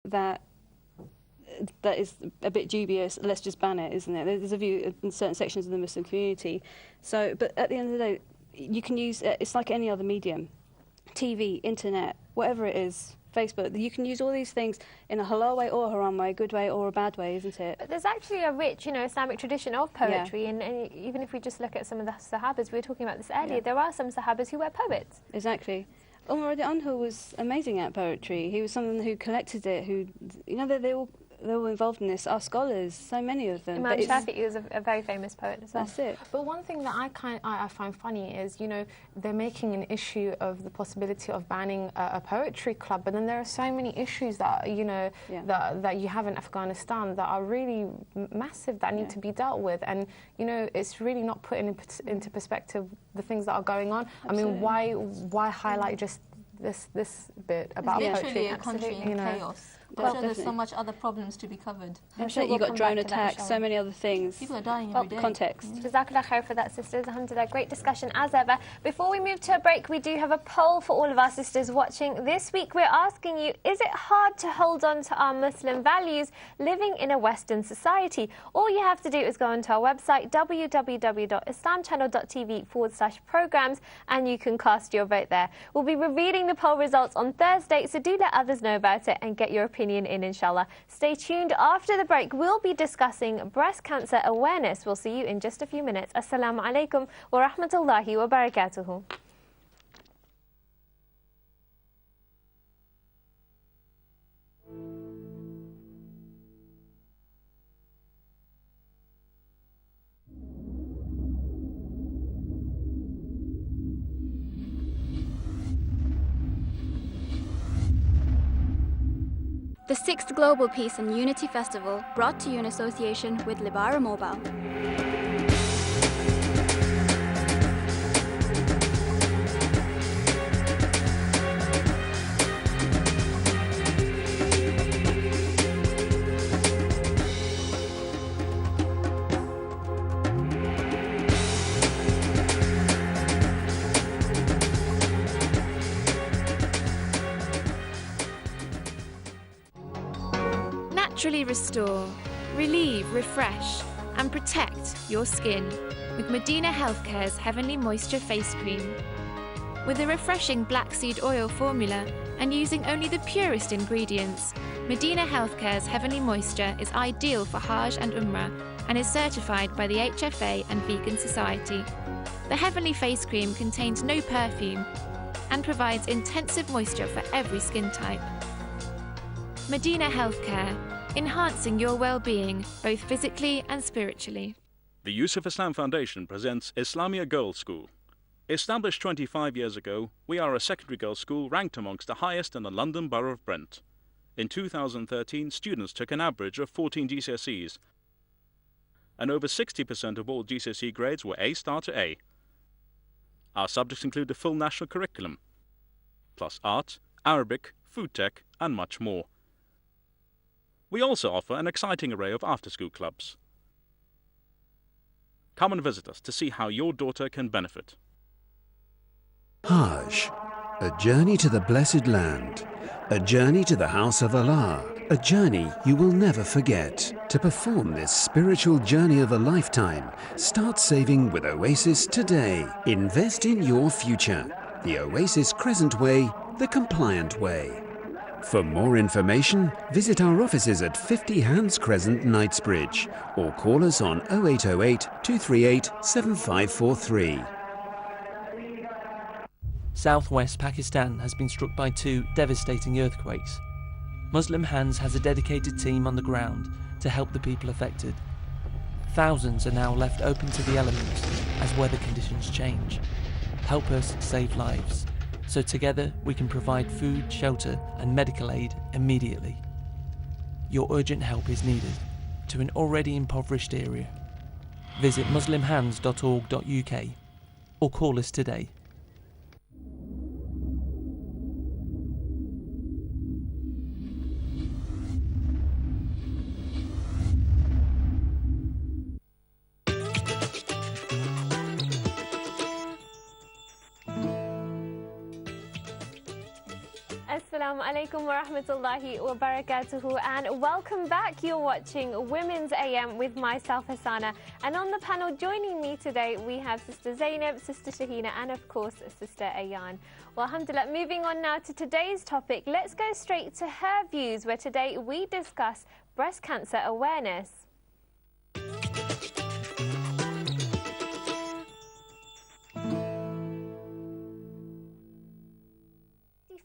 that is a bit dubious, let's just ban it, isn't it? There's a view in certain sections of the Muslim community. So, but at the end of the day, you can use it's like any other medium, TV, internet, whatever it is, Facebook. You can use all these things in a halal way or a haram way, a good way or a bad way, isn't it? But there's actually a rich, Islamic tradition of poetry, and even if we just look at some of the Sahabas, we were talking about this earlier, there are some Sahabas who were poets. Exactly. Umar Anhu was amazing at poetry. He was someone who collected it, who, they're all involved in this. Our scholars, so many of them. Imam Shafi'i was a very famous poet as well. That's it. But one thing that I find funny is, they're making an issue of the possibility of banning a poetry club, but then there are so many issues that, that you have in Afghanistan that are really massive, that need to be dealt with. And, it's really not putting into perspective the things that are going on. Absolutely. I mean, why highlight just this bit about it's poetry? Literally a country in chaos. Well, I'm sure there's so much other problems to be covered. I'm sure you've got drone attacks, so many other things. People are dying every day. Context. Jazakallah khair for that, sisters. Alhamdulillah, great discussion as ever. Before we move to a break, we do have a poll for all of our sisters watching. This week we're asking you, is it hard to hold on to our Muslim values living in a Western society? All you have to do is go onto our website, www.islamchannel.tv/programs, and you can cast your vote there. We'll be revealing the poll results on Thursday, so do let others know about it and get your opinion in, inshallah. Stay tuned. After the break, we'll be discussing breast cancer awareness. We'll see you in just a few minutes. Assalamu alaikum wa rahmatullahi wa barakatuhu. The 6th Global Peace and Unity Festival, brought to you in association with Libara Mobile. Naturally restore, relieve, refresh and protect your skin with Medina Healthcare's Heavenly Moisture Face Cream. With a refreshing black seed oil formula and using only the purest ingredients, Medina Healthcare's Heavenly Moisture is ideal for Hajj and Umrah and is certified by the HFA and Vegan Society. The Heavenly Face Cream contains no perfume and provides intensive moisture for every skin type. Medina Healthcare, enhancing your well-being both physically and spiritually. The Yusuf Islam Foundation presents Islamia Girls' School. Established 25 years ago, we are a secondary girls' school ranked amongst the highest in the London Borough of Brent. In 2013, students took an average of 14 GCSEs, and over 60% of all GCSE grades were A star to A. Our subjects include the full national curriculum, plus art, Arabic, food tech, and much more. We also offer an exciting array of after-school clubs. Come and visit us to see how your daughter can benefit. Hajj, a journey to the blessed land, a journey to the house of Allah, a journey you will never forget. To perform this spiritual journey of a lifetime, start saving with Oasis today. Invest in your future. The Oasis Crescent Way, the compliant way. For more information, visit our offices at 50 Hands Crescent, Knightsbridge, or call us on 0808 238 7543. Southwest Pakistan has been struck by 2 devastating earthquakes. Muslim Hands has a dedicated team on the ground to help the people affected. Thousands are now left open to the elements as weather conditions change. Help us save lives, so together we can provide food, shelter and medical aid immediately. Your urgent help is needed to an already impoverished area. Visit muslimhands.org.uk or call us today. Assalamu Assalamu alaikum wa rahmatullahi wa barakatuhu, and welcome back. You're watching Women's AM with myself, Hassana, and on the panel joining me today we have Sister Zainab, Sister Shahina, and of course Sister Ayan. Well, alhamdulillah, moving on now to today's topic, let's go straight to her views, where today we discuss breast cancer awareness.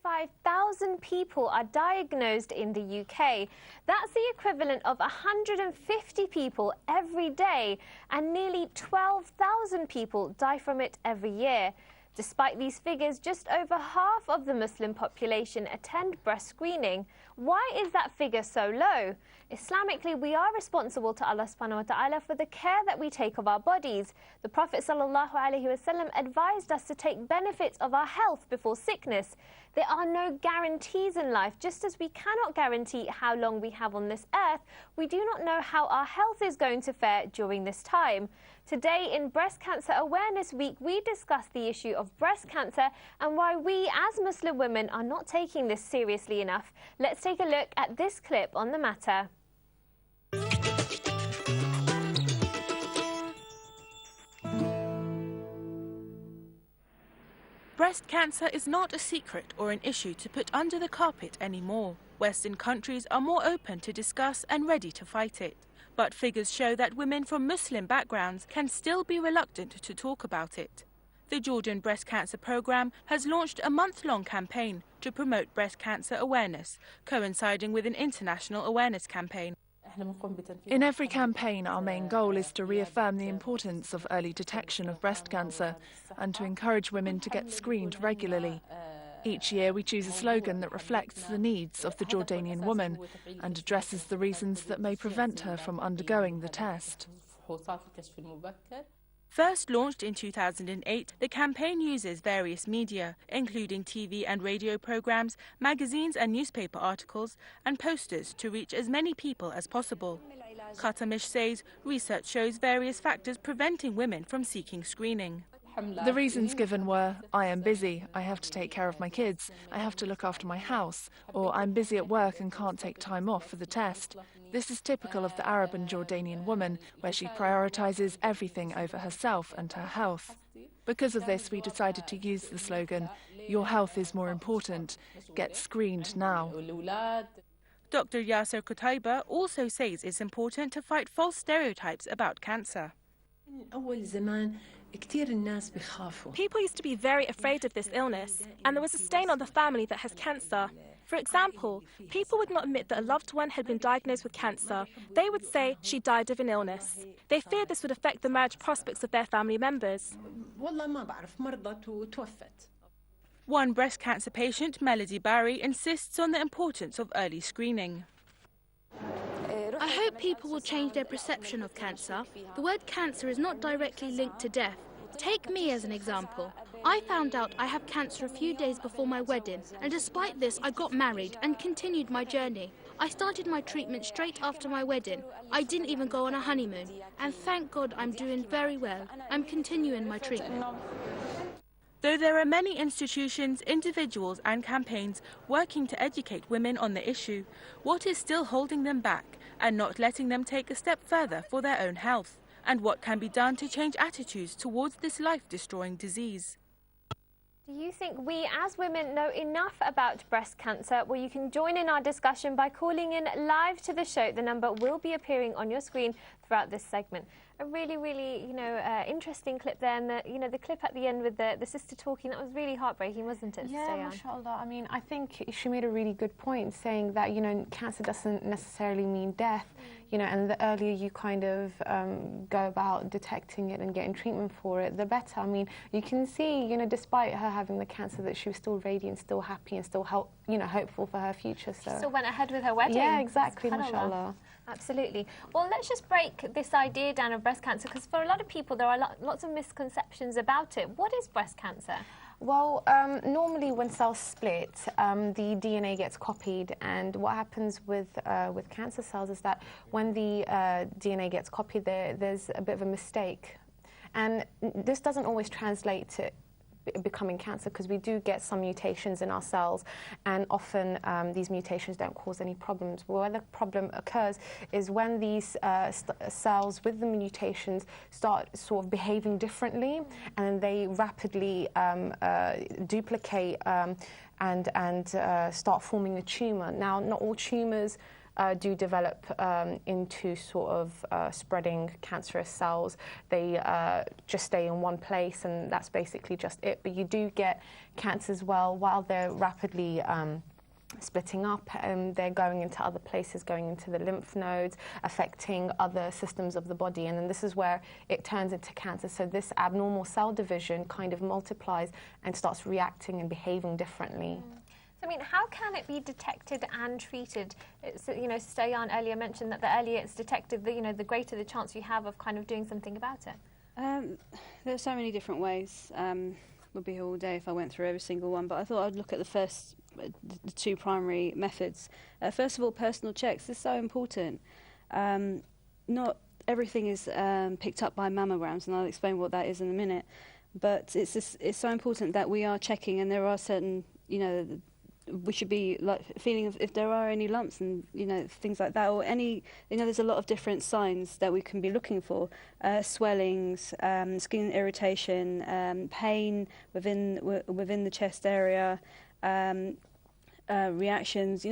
5,000 people are diagnosed in the UK. That's the equivalent of 150 people every day, and nearly 12,000 people die from it every year. Despite these figures, just over half of the Muslim population attend breast screening. Why is that figure so low? Islamically, we are responsible to Allah subhanahu wa ta'ala for the care that we take of our bodies. The Prophet sallallahu alaihi wasallam advised us to take benefits of our health before sickness. There are no guarantees in life. Just as we cannot guarantee how long we have on this earth, we do not know how our health is going to fare during this time. Today in Breast Cancer Awareness Week, we discuss the issue of breast cancer and why we as Muslim women are not taking this seriously enough. Let's take a look at this clip on the matter. Breast cancer is not a secret or an issue to put under the carpet anymore. Western countries are more open to discuss and ready to fight it. But figures show that women from Muslim backgrounds can still be reluctant to talk about it. The Jordan Breast Cancer Programme has launched a month-long campaign to promote breast cancer awareness, coinciding with an international awareness campaign. In every campaign, our main goal is to reaffirm the importance of early detection of breast cancer and to encourage women to get screened regularly. Each year we choose a slogan that reflects the needs of the Jordanian woman and addresses the reasons that may prevent her from undergoing the test. First launched in 2008, the campaign uses various media, including TV and radio programs, magazines and newspaper articles, and posters to reach as many people as possible. Khatamish says research shows various factors preventing women from seeking screening. The reasons given were, I am busy, I have to take care of my kids, I have to look after my house, or I'm busy at work and can't take time off for the test. This is typical of the Arab and Jordanian woman, where she prioritises everything over herself and her health. Because of this, we decided to use the slogan, your health is more important, get screened now. Dr. Yasser Qutaiba also says it's important to fight false stereotypes about cancer. People used to be very afraid of this illness, and there was a stain on the family that has cancer. For example, people would not admit that a loved one had been diagnosed with cancer. They would say she died of an illness. They feared this would affect the marriage prospects of their family members. One breast cancer patient, Melody Barry, insists on the importance of early screening. I hope people will change their perception of cancer. The word cancer is not directly linked to death. Take me as an example. I found out I have cancer a few days before my wedding, and despite this I got married and continued my journey. I started my treatment straight after my wedding. I didn't even go on a honeymoon, and thank God I'm doing very well. I'm continuing my treatment. Though there are many institutions, individuals and campaigns working to educate women on the issue, what is still holding them back and not letting them take a step further for their own health? And what can be done to change attitudes towards this life-destroying disease? Do you think we as women know enough about breast cancer? Well, you can join in our discussion by calling in live to the show. The number will be appearing on your screen throughout this segment. A really, really, interesting clip there, and the clip at the end with the sister talking, that was really heartbreaking, wasn't it? Yeah, mashallah. I mean, I think she made a really good point, saying that, cancer doesn't necessarily mean death, and the earlier you kind of go about detecting it and getting treatment for it, the better. I mean, you can see, despite her having the cancer, that she was still radiant, still happy, and still hopeful for her future. So she still went ahead with her wedding. Yeah, exactly, mashallah. Absolutely. Well, let's just break this idea down of breast cancer, because for a lot of people there are lots of misconceptions about it. What is breast cancer? Well, normally when cells split, the DNA gets copied, and what happens with cancer cells is that when the DNA gets copied, there's a bit of a mistake, and this doesn't always translate becoming cancer, because we do get some mutations in our cells, and often these mutations don't cause any problems. But where the problem occurs is when these cells with the mutations start sort of behaving differently, and they rapidly duplicate and start forming a tumour. Now, not all tumours do develop into sort of spreading cancerous cells. They just stay in one place, and that's basically just it. But you do get cancers while they're rapidly splitting up, and they're going into other places, going into the lymph nodes, affecting other systems of the body, and then this is where it turns into cancer. So this abnormal cell division kind of multiplies and starts reacting and behaving differently. I mean, how can it be detected and treated? So, you know, Sister Ayaan earlier mentioned that the earlier it's detected, the greater the chance you have of kind of doing something about it. There are so many different ways. We'd be here all day if I went through every single one, but I thought I'd look at the two primary methods. First of all, personal checks. This is so important. Not everything is picked up by mammograms, and I'll explain what that is in a minute. But it's so important that we are checking, and there are certain, we should be like feeling if there are any lumps and things like that, or any, there's a lot of different signs that we can be looking for: swellings, skin irritation, pain within the chest area, reactions.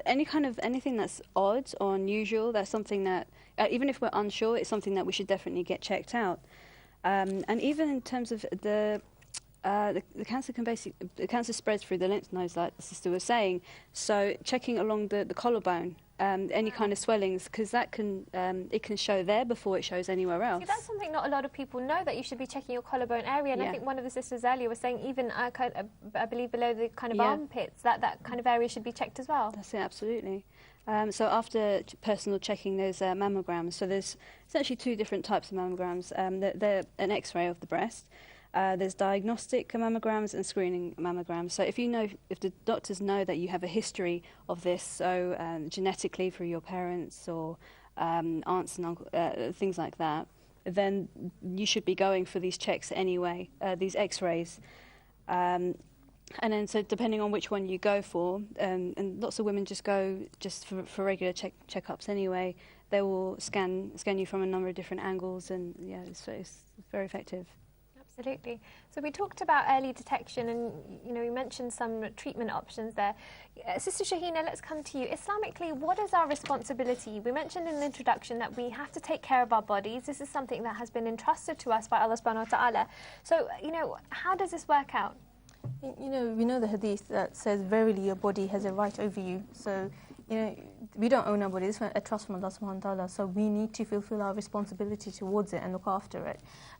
Anything that's odd or unusual. That's something that even if we're unsure, it's something that we should definitely get checked out. And even in terms of the cancer spreads through the lymph nodes, like the sister was saying. So checking along the collarbone, any kind of swellings, because that can it can show there before it shows anywhere else. See, that's something not a lot of people know, that you should be checking your collarbone area. And I think one of the sisters earlier was saying even I believe below the kind of armpits, that kind of area should be checked as well. That's it, absolutely. So after personal checking, there's mammograms. So there's essentially two different types of mammograms. They're an X-ray of the breast. There's diagnostic mammograms and screening mammograms. So if the doctors know that you have a history of this, so genetically through your parents or aunts and uncles, things like that, then you should be going for these checks anyway, these X-rays. And then, so depending on which one you go for, and lots of women just go for regular checkups anyway. They will scan you from a number of different angles, and it's very effective. Absolutely. So we talked about early detection, and we mentioned some treatment options there. Sister Shahina, let's come to you. Islamically, what is our responsibility? We mentioned in the introduction that we have to take care of our bodies. This is something that has been entrusted to us by Allah subhanahu wa ta'ala. So, how does this work out? We know the hadith that says, verily your body has a right over you. So, we don't own our body. This is a trust from Allah subhanahu wa ta'ala. So we need to fulfill our responsibility towards it and look after it.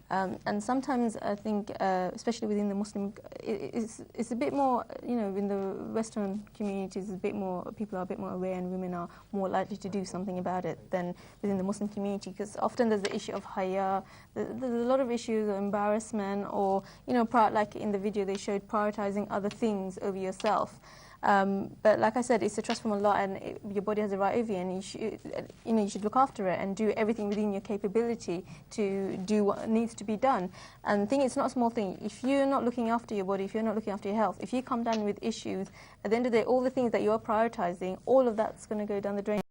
And sometimes I think, especially within the Muslim, it's a bit more, in the Western communities, people are a bit more aware, and women are more likely to do something about it than within the Muslim community, because often there's the issue of haya, there's a lot of issues of embarrassment, or, like in the video they showed, prioritizing other things over yourself. But like I said, it's a trust from Allah, and your body has a right over you, and you should look after it and do everything within your capability to do what needs to be done. And the thing, it's not a small thing. If you're not looking after your body, if you're not looking after your health, if you come down with issues, at the end of the day, all the things that you're prioritizing, all of that's going to go down the drain.